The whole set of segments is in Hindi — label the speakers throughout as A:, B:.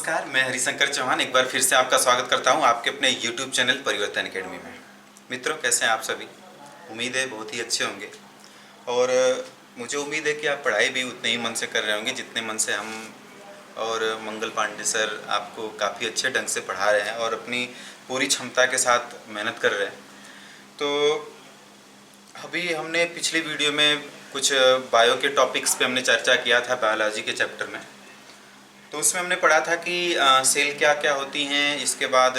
A: नमस्कार, मैं हरिशंकर चौहान एक बार फिर से आपका स्वागत करता हूं आपके अपने YouTube चैनल परिवर्तन एकेडमी में। मित्रों, कैसे हैं आप सभी? उम्मीद है बहुत ही अच्छे होंगे और मुझे उम्मीद है कि आप पढ़ाई भी उतने ही मन से कर रहे होंगे जितने मन से हम और मंगल पांडे सर आपको काफ़ी अच्छे ढंग से पढ़ा रहे हैं और अपनी पूरी क्षमता के साथ मेहनत कर रहे हैं। तो अभी हमने पिछली वीडियो में कुछ बायो के टॉपिक्स पे हमने चर्चा किया था, बायोलॉजी के चैप्टर में। तो उसमें हमने पढ़ा था कि सेल क्या क्या होती हैं, इसके बाद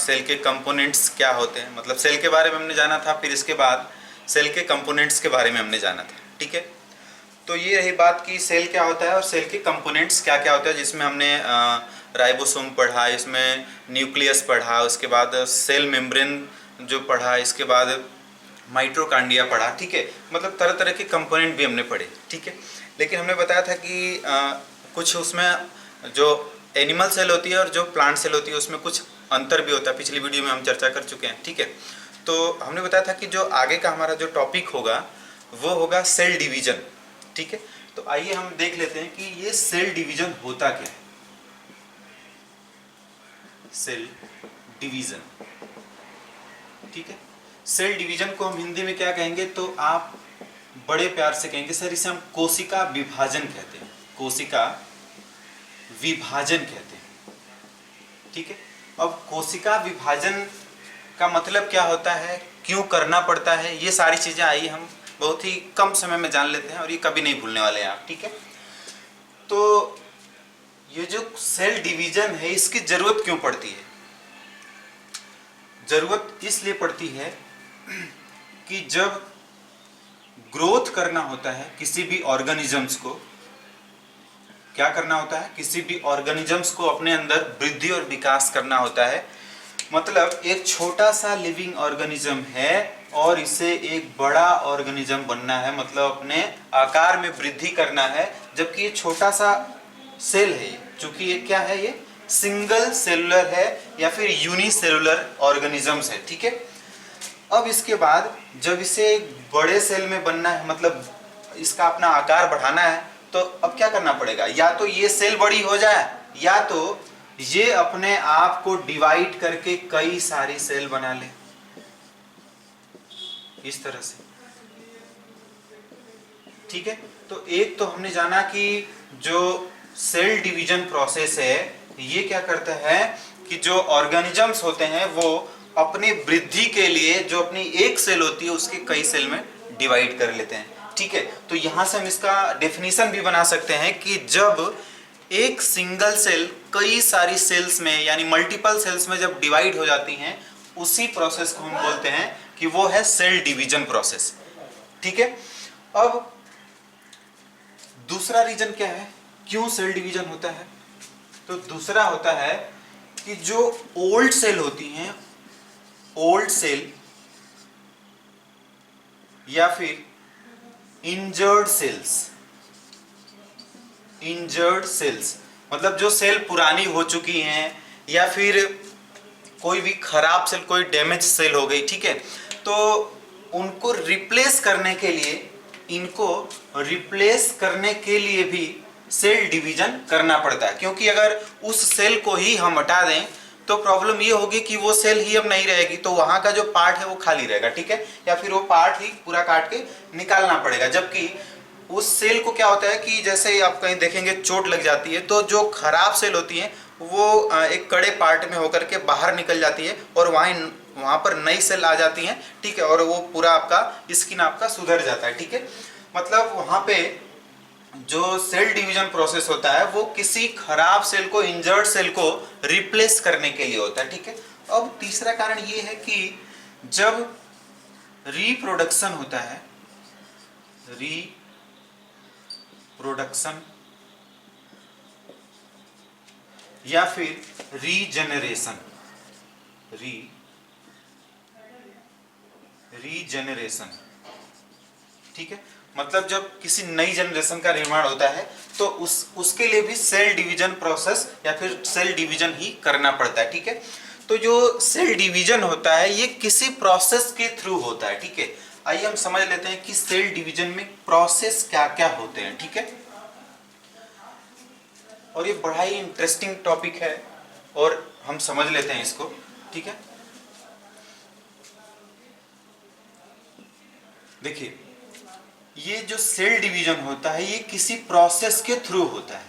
A: सेल के कंपोनेंट्स क्या होते हैं, मतलब सेल के बारे में हमने जाना था। फिर इसके बाद सेल के कंपोनेंट्स के बारे में हमने जाना था, ठीक है। तो ये रही बात कि सेल क्या होता है और सेल के कंपोनेंट्स क्या क्या होते हैं, जिसमें हमने राइबोसोम पढ़ा, इसमें न्यूक्लियस पढ़ा, उसके बाद सेल मेम्ब्रेन जो पढ़ा, इसके बाद माइटोकॉन्ड्रिया पढ़ा, ठीक है। मतलब तरह तरह के कंपोनेंट भी हमने पढ़े, ठीक है। लेकिन हमने बताया था कि कुछ उसमें जो एनिमल सेल होती है और जो प्लांट सेल होती है उसमें कुछ अंतर भी होता है। पिछली वीडियो में हम चर्चा कर चुके हैं, ठीक है। तो हमने बताया था कि जो आगे का हमारा जो टॉपिक होगा वो होगा सेल डिवीजन, ठीक है। तो आइए हम देख लेते हैं कि ये सेल डिवीजन होता क्या है। सेल डिवीजन, ठीक है। सेल डिवीजन को हम हिंदी में क्या कहेंगे, तो आप बड़े प्यार से कहेंगे सर इसे हम कोशिका विभाजन कहते हैं, कोशिका विभाजन कहते हैं, ठीक है। अब कोशिका विभाजन का मतलब क्या होता है, क्यों करना पड़ता है, ये सारी चीजें आइए हम बहुत ही कम समय में जान लेते हैं और ये कभी नहीं भूलने वाले हैं आप, ठीक है। तो ये जो सेल डिवीजन है इसकी जरूरत क्यों पड़ती है? जरूरत इसलिए पड़ती है कि जब ग्रोथ करना होता है किसी भी ऑर्गेनिजम्स को, क्या करना होता है, किसी भी ऑर्गेनिजम्स को अपने अंदर वृद्धि और विकास करना होता है। मतलब एक छोटा सा लिविंग ऑर्गेनिज्म है और इसे एक बड़ा ऑर्गेनिज्म बनना है, मतलब अपने आकार में वृद्धि करना है। जबकि ये छोटा सा सेल है, चूंकि ये क्या है, ये सिंगल सेलुलर है या फिर यूनिसेलुलर ऑर्गेनिजम्स है, ठीक है। अब इसके बाद जब इसे एक बड़े सेल में बनना है, मतलब इसका अपना आकार बढ़ाना है, तो अब क्या करना पड़ेगा, या तो ये सेल बड़ी हो जाए या तो ये अपने आप को डिवाइड करके कई सारी सेल बना ले, इस तरह से, ठीक है। तो एक तो हमने जाना कि जो सेल डिवीजन प्रोसेस है ये क्या करता है कि जो ऑर्गेनिजम्स होते हैं वो अपनी वृद्धि के लिए जो अपनी एक सेल होती है उसके कई सेल में डिवाइड कर लेते हैं, ठीक है। तो यहां से हम इसका डेफिनेशन भी बना सकते हैं कि जब एक सिंगल सेल कई सारी सेल्स में यानी मल्टीपल सेल्स में जब डिवाइड हो जाती हैं, उसी प्रोसेस को हम बोलते हैं कि वो है सेल डिवीजन प्रोसेस, ठीक है। अब दूसरा रीजन क्या है, क्यों सेल डिवीजन होता है? तो दूसरा होता है कि जो ओल्ड सेल होती हैं, ओल्ड सेल या फिर इंजर्ड सेल्स, इंजर्ड सेल्स मतलब जो सेल पुरानी हो चुकी हैं या फिर कोई भी खराब सेल, कोई डैमेज सेल हो गई, ठीक है। तो उनको रिप्लेस करने के लिए, इनको रिप्लेस करने के लिए भी सेल डिवीजन करना पड़ता है, क्योंकि अगर उस सेल को ही हम हटा दें तो प्रॉब्लम ये होगी कि वो सेल ही अब नहीं रहेगी, तो वहां का जो पार्ट है वो खाली रहेगा, ठीक है। या फिर वो पार्ट ही पूरा काट के निकालना पड़ेगा। जबकि उस सेल को क्या होता है कि जैसे आप कहीं देखेंगे चोट लग जाती है तो जो खराब सेल होती है वो एक कड़े पार्ट में होकर के बाहर निकल जाती है और वहां पर नई सेल आ जाती हैं, ठीक है। और वो पूरा आपका स्किन आपका सुधर जाता है, ठीक है। मतलब वहां पे जो सेल डिवीजन प्रोसेस होता है वो किसी खराब सेल को, इंजर्ड सेल को रिप्लेस करने के लिए होता है, ठीक है। अब तीसरा कारण ये है कि जब रिप्रोडक्शन होता है, रिप्रोडक्शन या फिर रीजेनरेशन, रीजेनरेशन, ठीक है। मतलब जब किसी नई जनरेशन का निर्माण होता है तो उसके लिए भी सेल डिवीजन प्रोसेस या फिर सेल डिवीजन ही करना पड़ता है, ठीक है। तो जो सेल डिवीजन होता है ये किसी प्रोसेस के थ्रू होता है, ठीक है। आइए हम समझ लेते हैं कि सेल डिवीजन में प्रोसेस क्या क्या होते हैं, ठीक है। और ये बड़ा ही इंटरेस्टिंग टॉपिक है और हम समझ लेते हैं इसको, ठीक है। देखिए, ये जो सेल डिवीजन होता है ये किसी प्रोसेस के थ्रू होता है,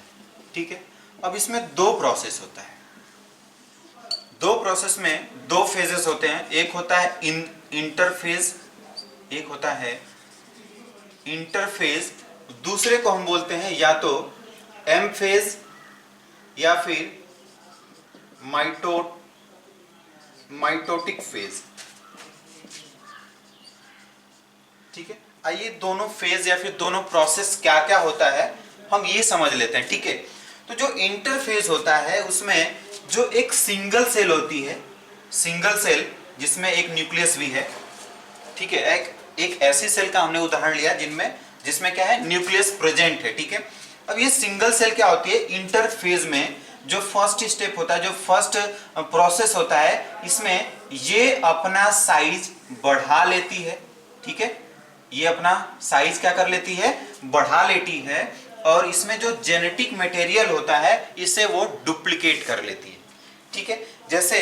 A: ठीक है। अब इसमें दो प्रोसेस होता है, दो प्रोसेस में दो फेजेस होते हैं। एक होता है इंटरफेज, एक होता है इंटरफेज, दूसरे को हम बोलते हैं या तो एम फेज या फिर माइटोटिक फेज, ठीक है। आइए दोनों फेज या फिर दोनों प्रोसेस क्या क्या होता है हम ये समझ लेते हैं, ठीक है। तो जो इंटरफेज होता है उसमें जो एक सिंगल सेल होती है, सिंगल सेल जिसमें एक न्यूक्लियस भी है, ठीक है। एक ऐसी सेल का हमने उदाहरण लिया जिसमें क्या है, न्यूक्लियस प्रेजेंट है, ठीक है। अब ये सिंगल सेल क्या होती है, इंटरफेज में जो फर्स्ट स्टेप होता है, जो फर्स्ट प्रोसेस होता है, इसमें ये अपना साइज बढ़ा लेती है, ठीक है। ये अपना साइज क्या कर लेती है, बढ़ा लेती है, और इसमें जो जेनेटिक मटेरियल होता है इसे वो डुप्लीकेट कर लेती है, ठीक है। जैसे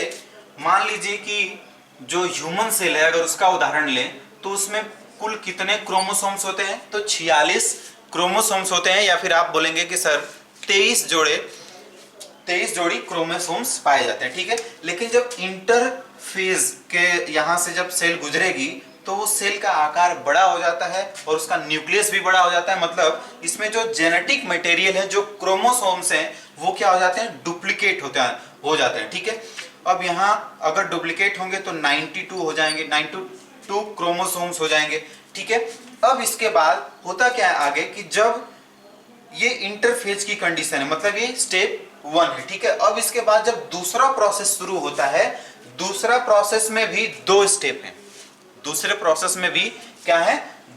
A: मान लीजिए कि जो ह्यूमन सेल है अगर उसका उदाहरण लें तो उसमें कुल कितने क्रोमोसोम्स होते हैं, तो 46 क्रोमोसोम्स होते हैं, या फिर आप बोलेंगे कि सर 23 जोड़ी क्रोमोसोम्स पाए जाते हैं, ठीक है। लेकिन जब इंटरफेज के यहां से जब सेल गुजरेगी तो वो सेल का आकार बड़ा हो जाता है और उसका न्यूक्लियस भी बड़ा हो जाता है। मतलब इसमें जो जेनेटिक मटेरियल है, जो क्रोमोसोम्स हैं, वो क्या हो जाते हैं, डुप्लीकेट हो जाते हैं, ठीक है। अब यहाँ अगर डुप्लीकेट होंगे तो 92 हो जाएंगे, 92 क्रोमोसोम्स हो जाएंगे, ठीक है। अब इसके बाद होता क्या है आगे कि जब ये इंटरफेज की कंडीशन है, मतलब ये स्टेप 1 है, ठीक है। अब इसके बाद जब दूसरा प्रोसेस शुरू होता है, दूसरा प्रोसेस में भी 2 स्टेप हैं, दूसरे प्रोसेस में भी क्या है,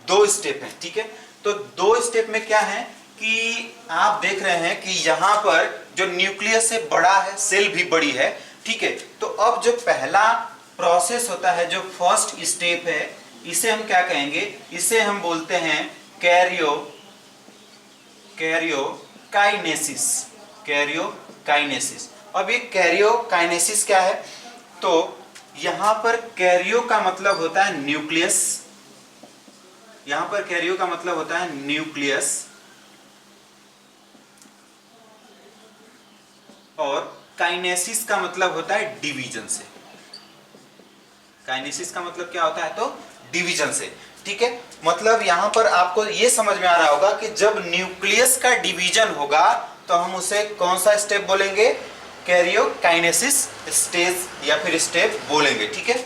A: 2 स्टेप हैं, ठीक है। तो 2 स्टेप में क्या है कि आप देख रहे हैं कि यहां पर जो न्यूक्लियस से बड़ा है, सेल भी बड़ी है, ठीक है। तो अब जो पहला प्रोसेस होता है, जो फर्स्ट स्टेप है, इसे हम क्या कहेंगे, इसे हम बोलते हैं कैरियोकाइनेसिस। अब ये कैरियोकाइनेसिस क्या है, तो यहां पर कैरियो का मतलब होता है न्यूक्लियस, यहां पर कैरियो का मतलब होता है न्यूक्लियस, और काइनेसिस का मतलब होता है डिवीजन से। काइनेसिस का मतलब क्या होता है, तो डिवीजन से, ठीक है। मतलब यहां पर आपको यह समझ में आ रहा होगा कि जब न्यूक्लियस का डिवीजन होगा तो हम उसे कौन सा स्टेप बोलेंगे, कैरियोकाइनेसिस स्टेज या फिर स्टेप बोलेंगे, ठीक है।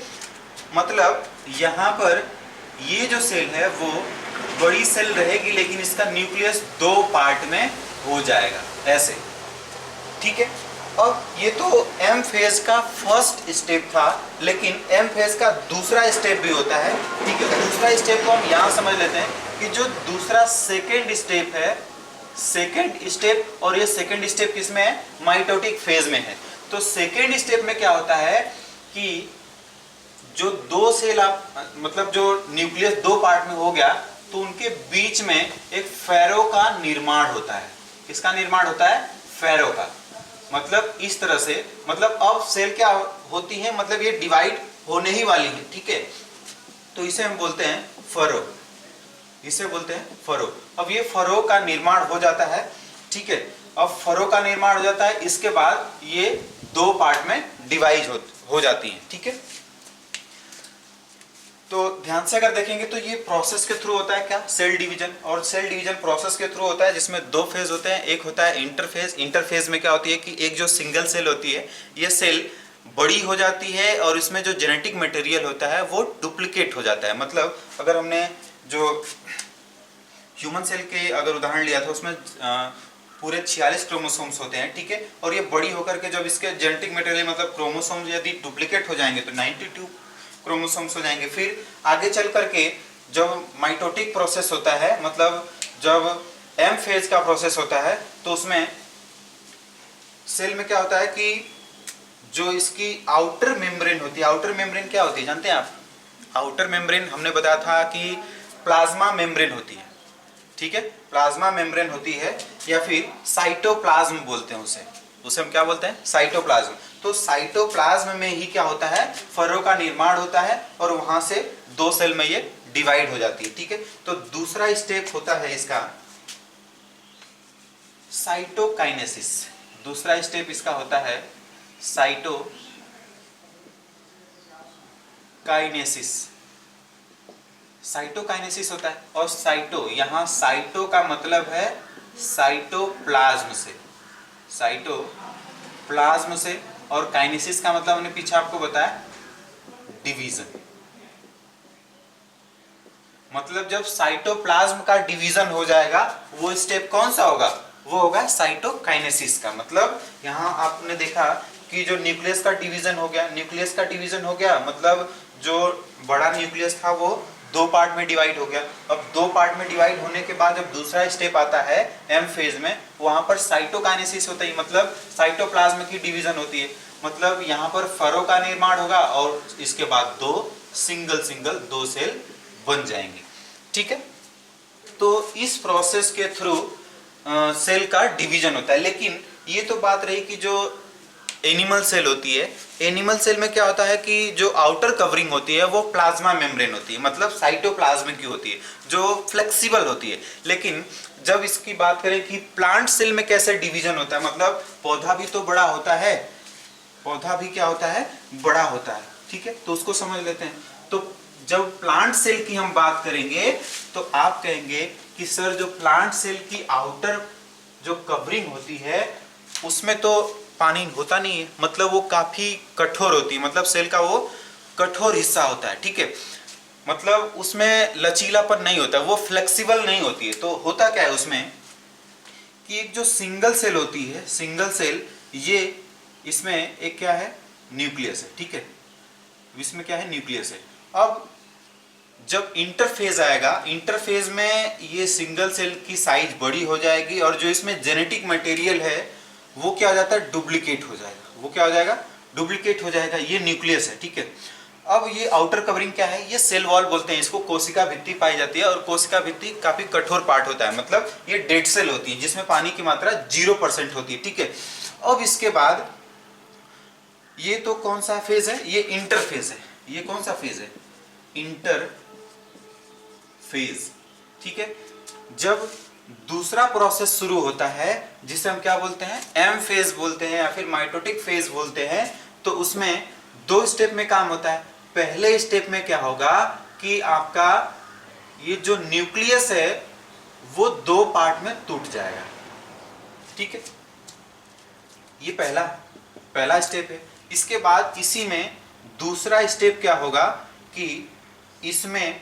A: मतलब यहां पर ये जो सेल है वो बड़ी सेल रहेगी, लेकिन इसका न्यूक्लियस 2 पार्ट में हो जाएगा, ऐसे, ठीक है। अब ये तो एम फेज का फर्स्ट स्टेप था, लेकिन एम फेज का दूसरा स्टेप भी होता है, ठीक है। दूसरा स्टेप को हम यहां समझ लेते हैं कि जो दूसरा सेकेंड स्टेप है, सेकेंड स्टेप, और ये सेकेंड स्टेप किसमें है, माइटोटिक फेज में है। तो सेकेंड स्टेप में क्या होता है कि जो 2 सेल मतलब जो न्यूक्लियस 2 पार्ट में हो गया तो उनके बीच में एक फेरो का निर्माण होता है। किसका निर्माण होता है, फेरो का। मतलब इस तरह से, मतलब अब सेल क्या होती है, मतलब ये डिवाइड होने ही वाली है, ठीक है। तो इसे हम बोलते हैं फरो, इसे बोलते हैं फरो। अब ये फरो का निर्माण हो जाता है, ठीक है। अब फरो का निर्माण हो जाता है, इसके बाद ये 2 पार्ट में डिवाइड हो जाती है, ठीक है। तो ध्यान से अगर देखेंगे तो ये प्रोसेस के थ्रू होता है क्या, सेल डिवीजन, और सेल डिवीजन प्रोसेस के थ्रू होता है जिसमें 2 फेज होते हैं। एक होता है इंटरफेज। इंटरफेज में क्या होती है कि एक जो सिंगल सेल होती है, ये सेल बड़ी हो जाती है और इसमें जो जेनेटिक मटेरियल होता है वो डुप्लीकेट हो जाता है। मतलब अगर हमने जो ह्यूमन सेल के अगर उदाहरण लिया था उसमें पूरे 46 क्रोमोसोम्स होते हैं, ठीक है। और ये बड़ी होकर के जब इसके जेनेटिक मटेरियल मतलब क्रोमोसोम्स यदि डुप्लीकेट हो जाएंगे तो 92 क्रोमोसोम्स हो जाएंगे। फिर आगे चल करके जब माइटोटिक प्रोसेस होता है, मतलब जब एम फेज का प्रोसेस होता है, तो उसमें सेल में क्या होता है कि जो इसकी आउटर मेम्ब्रेन होती है, आउटर मेम्ब्रेन क्या होती है जानते हैं आप, आउटर मेम्ब्रेन हमने बताया था कि प्लाज्मा मेम्ब्रेन होती है, ठीक है, प्लाज्मा मेम्ब्रेन होती है या फिर साइटोप्लाज्म बोलते हैं उसे हम क्या बोलते हैं, साइटोप्लाज्म। तो साइटोप्लाज्म में ही क्या होता है, फरों का निर्माण होता है और वहां से 2 सेल में ये डिवाइड हो जाती है। ठीक है, तो दूसरा स्टेप होता है इसका साइटोकाइनेसिस। दूसरा स्टेप इसका होता है साइटोकाइनेसिस। साइटोकाइनेसिस होता है और साइटो, यहां साइटो का मतलब है साइटोप्लाज्म से, साइटोप्लाज्म से, और काइनेसिस का मतलब हमने पीछे आपको बताया डिवीजन। मतलब जब साइटोप्लाज्म का डिवीजन हो जाएगा वो स्टेप कौन सा होगा, वो होगा साइटोकाइनेसिस का। मतलब यहां आपने देखा कि जो न्यूक्लियस का डिवीजन हो गया, न्यूक्लियस का डिवीजन हो गया मतलब जो बड़ा न्यूक्लियस था वो 2 पार्ट में डिवाइड हो गया। अब 2 पार्ट में डिवाइड होने के बाद जब दूसरा स्टेप आता है एम फेज में, वहां पर साइटोकाइनेसिस होता है, मतलब साइटोप्लाज्म की डिवीजन होती है। मतलब यहाँ पर फरों का निर्माण होगा और इसके बाद 2 सिंगल 2 सेल बन जाएंगे। ठीक है, तो इस प्रोसेस के थ्रू सेल का डिवीजन होता है। लेकिन ये तो बात रही कि जो एनिमल सेल होती है, एनिमल सेल में क्या होता है कि जो आउटर कवरिंग होती है वो प्लाज्मा मेम्ब्रेन होती है, मतलब साइटोप्लाज्म की होती है, जो फ्लेक्सिबल होती है। लेकिन जब इसकी बात करें कि प्लांट सेल में कैसे डिवीजन होता है, मतलब पौधा भी तो बड़ा होता है, पौधा भी क्या होता है, बड़ा होता है। ठीक है, तो उसको समझ लेते हैं। तो जब प्लांट सेल की हम बात करेंगे तो आप कहेंगे कि सर जो प्लांट सेल की आउटर जो कवरिंग होती है उसमें तो पानी होता नहीं है, मतलब वो काफी कठोर होती है, मतलब सेल का वो कठोर हिस्सा होता है। ठीक है, मतलब उसमें लचीलापन नहीं होता, वो फ्लेक्सिबल नहीं होती है। तो होता क्या है उसमें कि एक जो सिंगल सेल होती है, सिंगल सेल, ये इसमें एक क्या है, न्यूक्लियस है। ठीक है, इसमें क्या है, न्यूक्लियस है। अब जब इंटरफेज आएगा, इंटरफेज में ये सिंगल सेल की साइज बड़ी हो जाएगी और जो इसमें जेनेटिक मटेरियल है वो क्या हो जाता है, डुप्लीकेट हो जाएगा। वो क्या हो जाएगा, डुप्लीकेट हो जाएगा। ये न्यूक्लियस है। ठीक है, अब ये आउटर कवरिंग क्या है, ये सेल वॉल बोलते हैं इसको। कोशिका भित्ति पाई जाती है और कोशिका भित्ति काफी कठोर पार्ट होता है, मतलब ये डेड सेल होती है जिसमें पानी की मात्रा 0% होती है। ठीक है, अब इसके बाद ये तो कौन सा फेज है, ये इंटरफेज है। ये कौन सा फेज है, इंटर फेज। ठीक है, जब दूसरा प्रोसेस शुरू होता है जिसे हम क्या बोलते हैं, एम फेज बोलते हैं या फिर माइटोटिक फेज बोलते हैं, तो उसमें 2 स्टेप में काम होता है। पहले स्टेप में क्या होगा कि आपका ये जो न्यूक्लियस है वो 2 पार्ट में टूट जाएगा। ठीक है, ये पहला स्टेप है। इसके बाद इसी में दूसरा स्टेप क्या होगा कि इसमें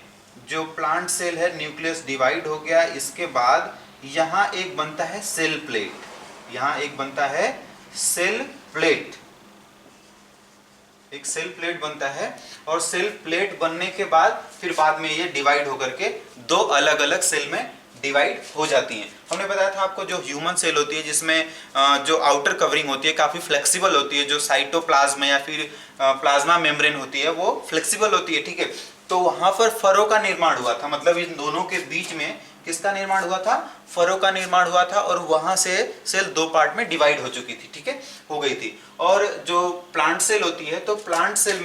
A: जो प्लांट सेल है, न्यूक्लियस डिवाइड हो गया, इसके बाद यहां एक बनता है सेल प्लेट। यहां एक बनता है सेल प्लेट, एक सेल प्लेट बनता है और सेल प्लेट बनने के बाद फिर बाद में ये डिवाइड होकर के 2 अलग अलग सेल में डिवाइड हो जाती हैं। हमने बताया था आपको जो ह्यूमन सेल होती है जिसमें जो आउटर कवरिंग होती है काफी फ्लेक्सिबल होती है, जो साइटोप्लाज्म या फिर प्लाज्मा मेम्ब्रेन होती है वो फ्लेक्सिबल होती है। ठीक है, तो वहां पर फरों का निर्माण हुआ था, मतलब इन दोनों के बीच में किसका निर्माण हुआ था, फरों का निर्माण हुआ था और वहां से सेल 2 पार्ट में डिवाइड हो चुकी थी। ठीक है, हो गई थी। और जो प्लांट सेल होती है, तो प्लांट सेल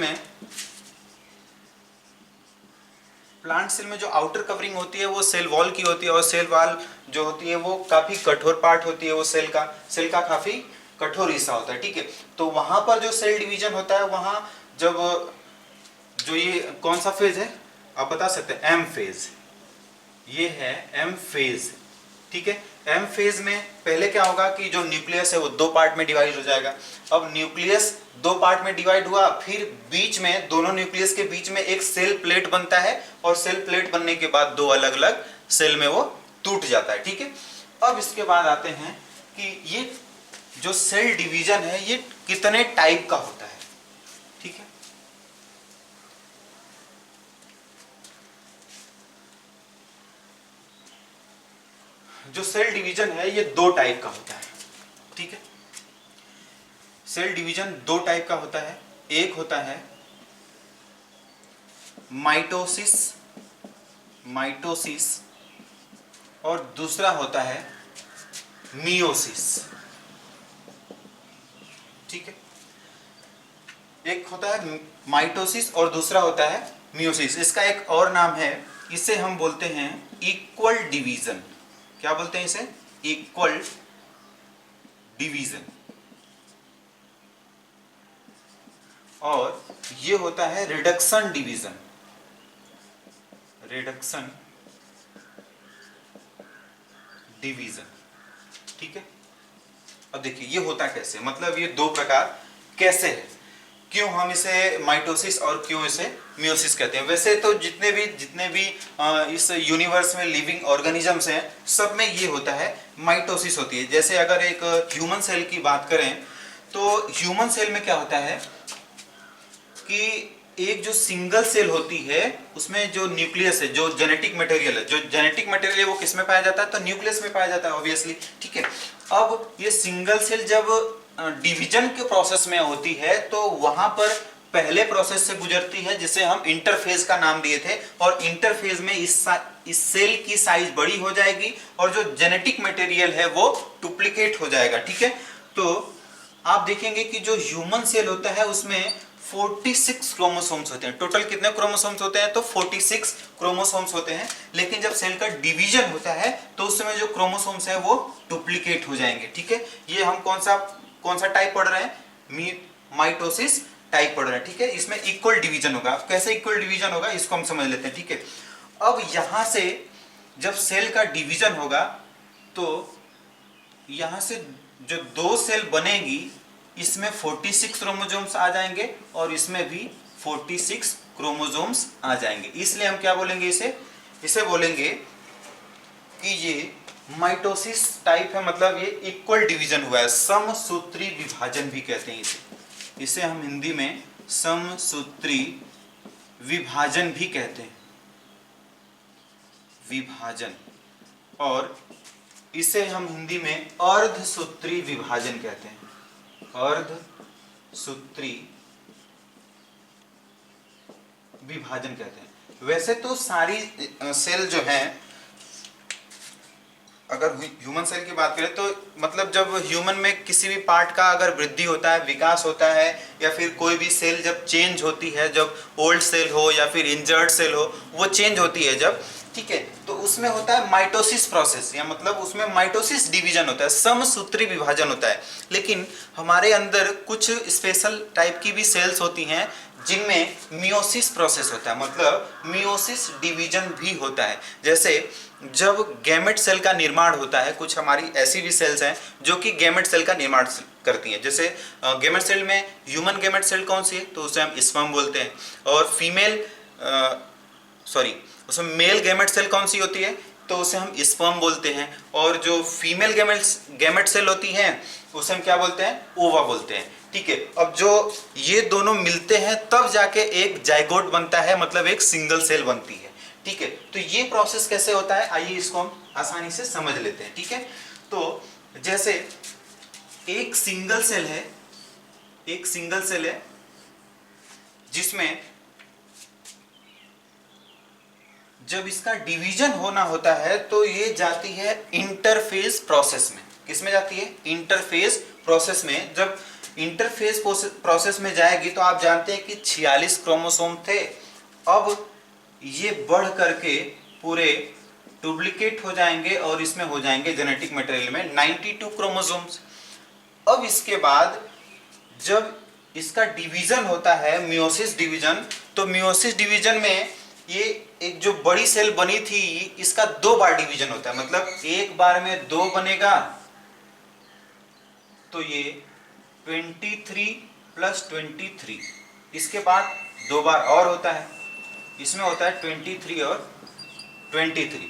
A: में जो आउटर कवरिंग होती है वो सेल वॉल की होती है और सेल वॉल जो होती है वो काफी कठोर पार्ट होती है, वो सेल का काफी कठोर हिस्सा होता है। ठीक है, तो वहां पर जो सेल डिवीजन होता है, वहां जब जो ये कौन सा फेज है आप बता सकते हैं, एम फेज। ये है एम फेज। ठीक है, एम फेज में पहले क्या होगा कि जो न्यूक्लियस है वो 2 पार्ट में डिवाइड हो जाएगा। अब न्यूक्लियस 2 पार्ट में डिवाइड हुआ, फिर बीच में दोनों न्यूक्लियस के बीच में एक सेल प्लेट बनता है और सेल प्लेट बनने के बाद 2 अलग अलग सेल में वो टूट जाता है। ठीक है, अब इसके बाद आते हैं कि ये जो सेल डिवीजन है ये कितने टाइप का होता है। ठीक है, जो सेल डिवीजन है ये 2 टाइप का होता है। ठीक है, सेल डिवीजन 2 टाइप का होता है। एक होता है माइटोसिस और दूसरा होता है मियोसिस। ठीक है, एक होता है माइटोसिस और दूसरा होता है मियोसिस। इसका एक और नाम है, इसे हम बोलते हैं इक्वल डिवीजन। क्या बोलते हैं इसे? Equal division. और ये होता है रिडक्शन डिवीजन। Reduction division. ठीक है, अब देखिए ये होता कैसे, मतलब ये दो प्रकार कैसे है, क्यों हम इसे माइटोसिस और क्यों इसे मियोसिस कहते हैं। वैसे तो जितने भी इस यूनिवर्स में लिविंग ऑर्गेनिजम्स हैं, सब में ये होता है, माइटोसिस होती है। जैसे अगर एक ह्यूमन सेल की बात करें तो ह्यूमन सेल में क्या होता है कि एक जो सिंगल सेल होती है उसमें जो न्यूक्लियस है, जो जेनेटिक मटेरियल है, वो किस में पाया जाता है? तो न्यूक्लियस में पाया जाता है ऑब्वियसली। ठीक है, अब ये सिंगल सेल जब डिवीजन के प्रोसेस में होती है तो वहां पर पहले प्रोसेस से गुजरती है जिसे हम इंटरफेज का नाम दिए थे, और इंटरफेज में इस सेल की साइज बड़ी हो जाएगी और जो जेनेटिक मटेरियल है वो डुप्लीकेट हो जाएगा। ठीक है, तो आप देखेंगे कि जो ह्यूमन सेल होता है उसमें 46 क्रोमोसोम्स होते हैं। टोटल कितने क्रोमोसोम्स होते हैं? तो 46 क्रोमोसोम्स होते हैं। लेकिन जब सेल का डिवीजन होता है तो उस समय जो क्रोमोसोम्स है वो डुप्लीकेट हो जाएंगे। ठीक है, ये हम कौन सा टाइप पढ़ रहे हैं? माइटोसिस टाइप पढ़ रहे हैं। ठीक है, इसमें इक्वल डिवीजन होगा। कैसे इक्वल डिवीजन होगा इसको हम समझ लेते हैं। ठीक है, अब यहां से जब सेल का डिवीजन होगा तो यहां से जो दो सेल बनेगी इसमें 46 क्रोमोसोम्स आ जाएंगे और इसमें भी 46 क्रोमोसोम्स आ जाएंगे। इसलिए हम क्या बोलेंगे? इसे बोलेंगे कि ये माइटोसिस टाइप है, मतलब ये इक्वल डिवीजन हुआ है। समसूत्री विभाजन भी कहते हैं इसे हम हिंदी में समसूत्री विभाजन भी कहते हैं, विभाजन। और इसे हम हिंदी में अर्धसूत्री विभाजन कहते हैं, अर्धसूत्री विभाजन कहते हैं। वैसे तो सारी सेल जो हैं, अगर ह्यूमन सेल की बात करें तो मतलब जब ह्यूमन में किसी भी पार्ट का अगर वृद्धि होता है, विकास होता है, या फिर कोई भी सेल जब चेंज होती है, जब ओल्ड सेल हो या फिर इंजर्ड सेल हो, वो चेंज होती है जब, ठीक है, तो उसमें होता है माइटोसिस प्रोसेस, या मतलब उसमें माइटोसिस डिवीजन होता है, समसूत्री विभाजन होता है। लेकिन हमारे अंदर कुछ स्पेशल टाइप की भी सेल्स होती हैं जिनमें मियोसिस प्रोसेस होता है, मतलब मियोसिस डिवीजन भी होता है। जैसे जब गैमेट सेल का निर्माण होता है, कुछ हमारी ऐसी भी सेल्स हैं जो कि गैमेट सेल का निर्माण करती हैं। जैसे गैमेट सेल में ह्यूमन गैमेट सेल कौन सी है? तो उसे हम स्पर्म बोलते हैं। और उसमें मेल गैमेट सेल कौन सी होती है? तो उसे हम स्पर्म बोलते हैं। और जो फीमेल गैमेट सेल होती है उसे हम क्या बोलते हैं? ओवा बोलते हैं। ठीक है, अब जो ये दोनों मिलते हैं तब जाके एक जाइगोट बनता है, मतलब एक सिंगल सेल बनती है। ठीक है, तो ये प्रोसेस कैसे होता है, आइए इसको हम आसानी से समझ लेते हैं। ठीक है, तो जैसे एक सिंगल सेल है जिसमें जब इसका डिवीजन होना होता है तो ये जाती है इंटरफेज प्रोसेस में। किसमें जाती है? इंटरफेज प्रोसेस में। जब इंटरफेज प्रोसेस में जाएगी तो आप जानते हैं कि 46 क्रोमोसोम थे, अब ये बढ़ करके पूरे डुप्लीकेट हो जाएंगे और इसमें हो जाएंगे जेनेटिक मटेरियल में 92 क्रोमोसोम्स। अब इसके बाद जब इसका डिवीजन होता है, मियोसिस डिवीजन, तो मियोसिस डिवीजन में ये एक जो बड़ी सेल बनी थी इसका 2 बार डिवीजन होता है, मतलब एक बार में 2 बनेगा तो ये 23 + 23, इसके बाद 2 बार और होता है, इसमें होता है 23 और 23।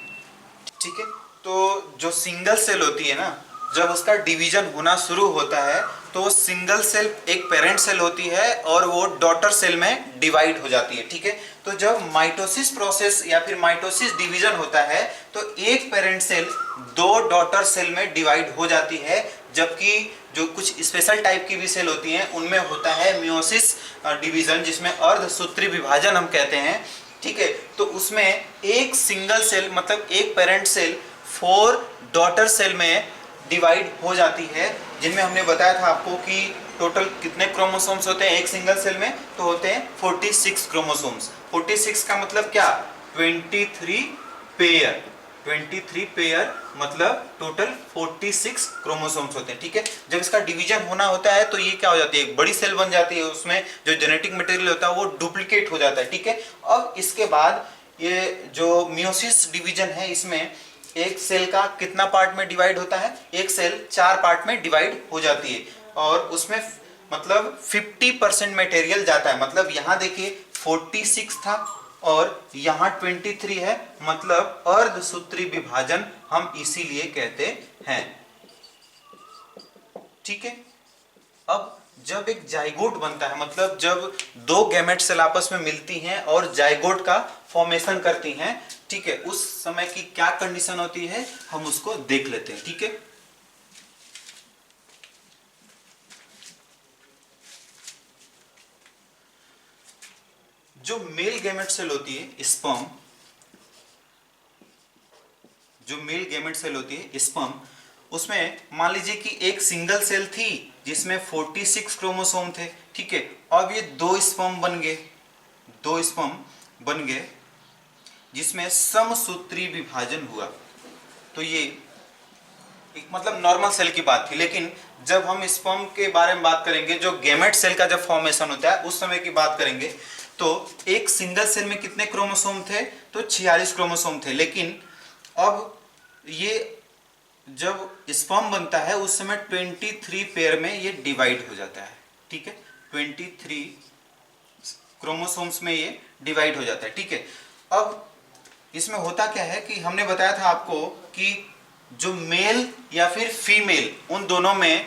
A: ठीक है, तो जो सिंगल सेल होती है ना, जब उसका डिवीजन होना शुरू होता है तो सिंगल सेल एक पेरेंट सेल होती है और वो डॉटर सेल में डिवाइड हो जाती है। ठीक है, तो जब माइटोसिस प्रोसेस या फिर माइटोसिस डिवीजन होता है तो एक पेरेंट सेल 2 डॉटर सेल में डिवाइड हो जाती है, जबकि जो कुछ स्पेशल टाइप की भी सेल होती हैं उनमें होता है मियोसिस डिवीजन, जिसमें अर्धसूत्री विभाजन हम कहते हैं। ठीक है, तो उसमें एक सिंगल सेल मतलब एक पेरेंट सेल 4 डॉटर सेल में डिवाइड हो जाती है, जिनमें हमने बताया था आपको कि टोटल कितने क्रोमोसोम्स होते हैं एक सिंगल सेल में, तो होते हैं 46 क्रोमोसोम्स। 46 का मतलब क्या, 23 पेयर, 23 पेयर मतलब टोटल 46 क्रोमोसोम्स होते हैं। ठीक है, जब इसका डिवीजन होना होता है तो ये क्या हो जाती है, एक बड़ी सेल बन जाती है, उसमें जो जेनेटिक मटेरियल होता है वो डुप्लीकेट हो जाता है। ठीक है, अब इसके बाद ये जो मियोसिस डिवीजन है, इसमें एक सेल का कितना पार्ट में डिवाइड होता है, एक सेल 4 पार्ट में डिवाइड हो जाती है और उसमें मतलब 50% मटेरियल जाता है। मतलब यहाँ देखिए 46 था और यहाँ 23 है, मतलब अर्धसूत्री विभाजन हम इसीलिए कहते हैं। ठीक है, अब जब एक जाइगोट बनता है, मतलब जब 2 गैमेट सेल आपस में मिलती हैं और जाइगोट का फॉर्मेशन करती हैं, ठीक है, उस समय की क्या कंडीशन होती है हम उसको देख लेते हैं। ठीक है, जो मेल गैमेट सेल होती है स्पर्म, जो मेल गैमेट सेल होती है स्पर्म, उसमें मान लीजिए कि एक सिंगल सेल थी जिसमें 46 क्रोमोसोम थे। ठीक है, अब ये 2 स्पर्म बन गए, 2 स्पर्म बन गए जिसमें समसूत्री विभाजन हुआ। तो ये एक मतलब नॉर्मल सेल की बात थी, लेकिन जब हम स्पर्म के बारे में बात करेंगे, जो गैमेट सेल का जब फॉर्मेशन होता है उस समय की बात करेंगे, तो एक सिंगल सेल में कितने क्रोमोसोम थे, तो 46 क्रोमोसोम थे। लेकिन अब ये जब स्पर्म बनता है उस समय 23 पेयर में ये डिवाइड हो जाता है। ठीक है, 23 क्रोमोसोम्स में ये डिवाइड हो जाता है। ठीक है, अब इसमें होता क्या है कि हमने बताया था आपको कि जो मेल या फिर फीमेल, उन दोनों में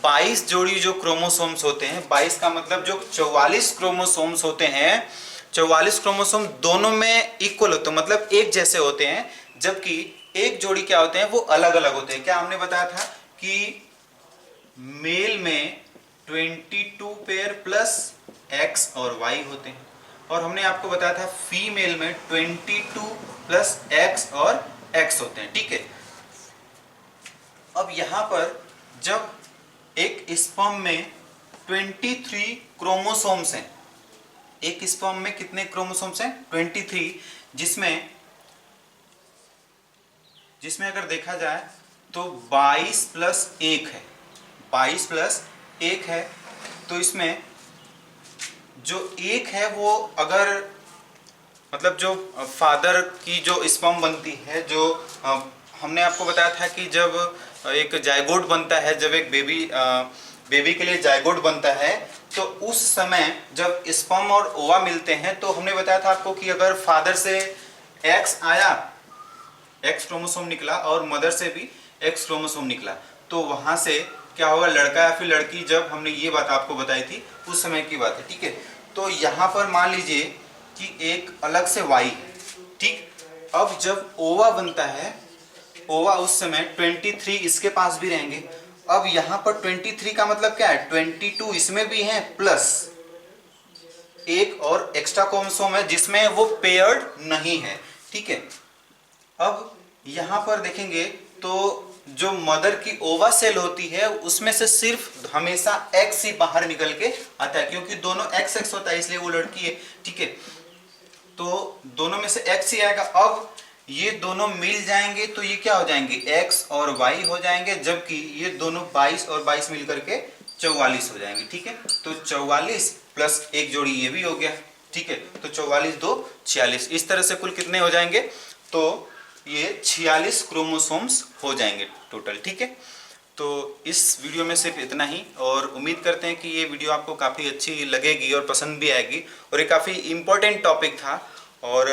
A: 22 जोड़ी जो क्रोमोसोम्स होते हैं, 22 का मतलब जो 44 क्रोमोसोम्स होते हैं, 44 क्रोमोसोम दोनों में इक्वल होते हैं, मतलब एक जैसे होते हैं, जबकि एक जोड़ी क्या होते हैं वो अलग अलग होते हैं। क्या हमने बताया था कि मेल में 22 पेयर प्लस एक्स और वाई होते हैं, और हमने आपको बताया था फीमेल में 22 प्लस एक्स और एक्स होते हैं। ठीक है, अब यहां पर जब एक स्पर्म में 23 क्रोमोसोम्स हैं, एक स्पर्म में कितने क्रोमोसोम्स हैं, 23, जिसमें अगर देखा जाए तो 22 प्लस 1 है, 22 प्लस 1 है, तो इसमें जो एक है वो अगर मतलब जो फादर की जो स्पर्म बनती है, जो हमने आपको बताया था कि जब एक जाइगोट बनता है, जब एक बेबी के लिए जाइगोट बनता है, तो उस समय जब स्पर्म और ओवा मिलते हैं, तो हमने बताया था आपको कि अगर फादर से एक्स आया, एक्स क्रोमोसोम निकला, और मदर से भी एक्स क्रोमोसोम निकला, तो वहां से क्या होगा, लड़का या फिर लड़की, जब हमने ये बात आपको बताई थी उस समय की बात है। ठीक है, तो यहाँ पर मान लीजिए कि एक अलग से वाई है। ठीक, अब जब ओवा बनता है, ओवा उस समय 23 इसके पास भी रहेंगे। अब यहाँ पर 23 का मतलब क्या है, 22 इसमें भी है, प्लस एक और एक्स्ट्रा क्रोमोसोम है जिसमें वो पेयर्ड नहीं है। ठीक है, अब यहाँ पर देखेंगे तो जो मदर की ओवा सेल होती है उसमें से सिर्फ हमेशा एक्स ही बाहर निकल के आता है, क्योंकि दोनों एक्स एक्स होता है, इसलिए वो लड़की है। ठीक है, तो दोनों में से एक्स ही आएगा। अब ये दोनों मिल जाएंगे तो ये क्या हो जाएंगे, एक्स और वाई हो जाएंगे, जबकि ये दोनों 22 और 22 मिल करके 44 हो जाएंगे। ठीक है, तो 44 प्लस एक जोड़ी ये भी हो गया। ठीक है, तो 44 2 46, इस तरह से कुल कितने हो जाएंगे, तो ये 46 क्रोमोसोम्स हो जाएंगे टोटल। ठीक है, तो इस वीडियो में सिर्फ इतना ही, और उम्मीद करते हैं कि ये वीडियो आपको काफ़ी अच्छी लगेगी और पसंद भी आएगी, और ये काफ़ी इम्पोर्टेंट टॉपिक था। और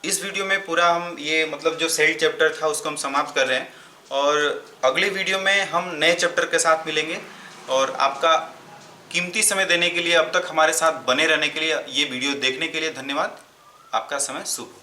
A: इस वीडियो में पूरा हम ये मतलब जो सेल चैप्टर था उसको हम समाप्त कर रहे हैं, और अगली वीडियो में हम नए चैप्टर के साथ मिलेंगे। और आपका कीमती समय देने के लिए, अब तक हमारे साथ बने रहने के लिए, ये वीडियो देखने के लिए धन्यवाद। आपका समय शुभ हो।